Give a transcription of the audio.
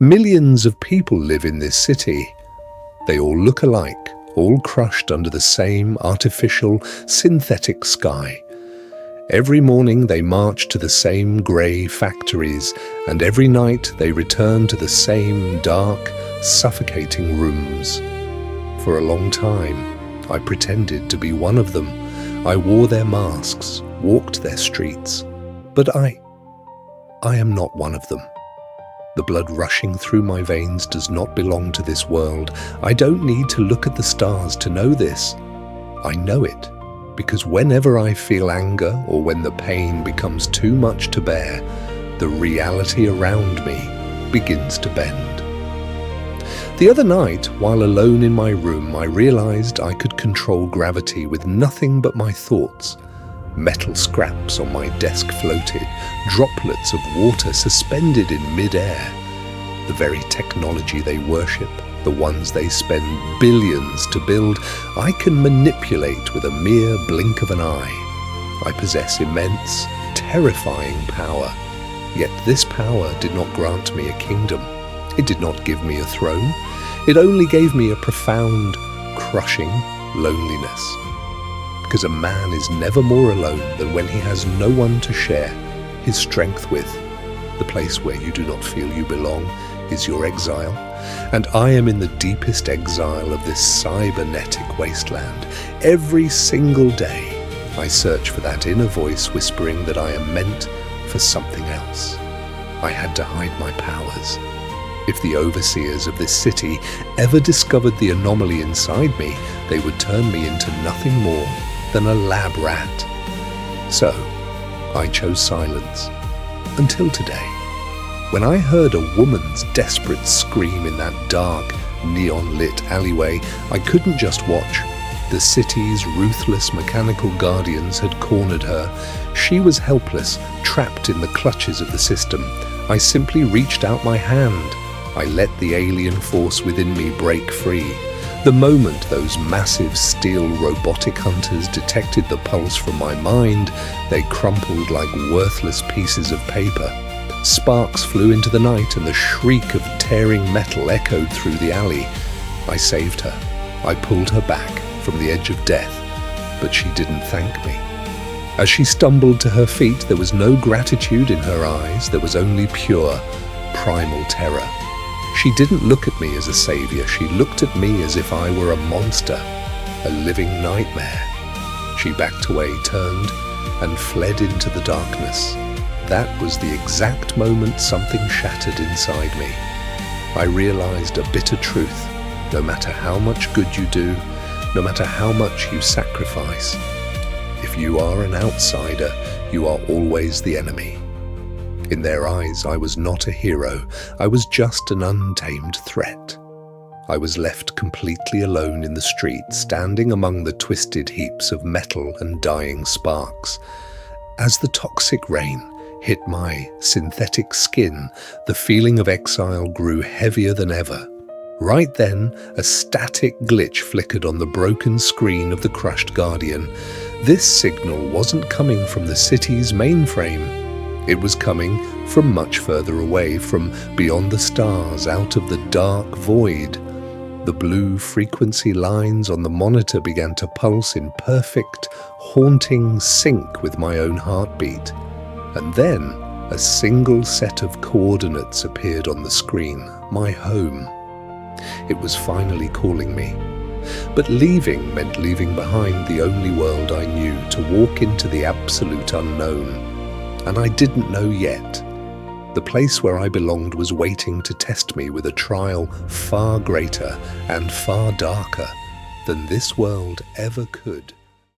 Millions of people live in this city. They all look alike, all crushed under the same artificial, synthetic sky. Every morning they march to the same grey factories, and every night they return to the same dark, suffocating rooms. For a long time, I pretended to be one of them. I wore their masks, walked their streets. But I am not one of them. The blood rushing through my veins does not belong to this world. I don't need to look at the stars to know this. I know it, because whenever I feel anger or when the pain becomes too much to bear, the reality around me begins to bend. The other night, while alone in my room, I realized I could control gravity with nothing but my thoughts. Metal scraps on my desk floated, droplets of water suspended in mid-air. The very technology they worship, the ones they spend billions to build, I can manipulate with a mere blink of an eye. I possess immense, terrifying power. Yet this power did not grant me a kingdom. It did not give me a throne. It only gave me a profound, crushing loneliness. Because a man is never more alone than when he has no one to share his strength with. The place where you do not feel you belong is your exile, and I am in the deepest exile of this cybernetic wasteland. Every single day, I search for that inner voice whispering that I am meant for something else. I had to hide my powers. If the overseers of this city ever discovered the anomaly inside me, they would turn me into nothing more than a lab rat. So, I chose silence. Until today, when I heard a woman's desperate scream in that dark, neon-lit alleyway, I couldn't just watch. The city's ruthless mechanical guardians had cornered her. She was helpless, trapped in the clutches of the system. I simply reached out my hand. I let the alien force within me break free. The moment those massive steel robotic hunters detected the pulse from my mind, they crumpled like worthless pieces of paper. Sparks flew into the night and the shriek of tearing metal echoed through the alley. I saved her. I pulled her back from the edge of death, but she didn't thank me. As she stumbled to her feet, there was no gratitude in her eyes. There was only pure, primal terror. She didn't look at me as a savior. She looked at me as if I were a monster, a living nightmare. She backed away, turned, and fled into the darkness. That was the exact moment something shattered inside me. I realized a bitter truth. No matter how much good you do, no matter how much you sacrifice, if you are an outsider, you are always the enemy. In their eyes, I was not a hero. I was just an untamed threat. I was left completely alone in the street, standing among the twisted heaps of metal and dying sparks. As the toxic rain hit my synthetic skin, the feeling of exile grew heavier than ever. Right then, a static glitch flickered on the broken screen of the crushed Guardian. This signal wasn't coming from the city's mainframe. It was coming from much further away, from beyond the stars, out of the dark void. The blue frequency lines on the monitor began to pulse in perfect, haunting sync with my own heartbeat. And then, a single set of coordinates appeared on the screen, my home. It was finally calling me. But leaving meant leaving behind the only world I knew, to walk into the absolute unknown. And I didn't know yet. The place where I belonged was waiting to test me with a trial far greater and far darker than this world ever could.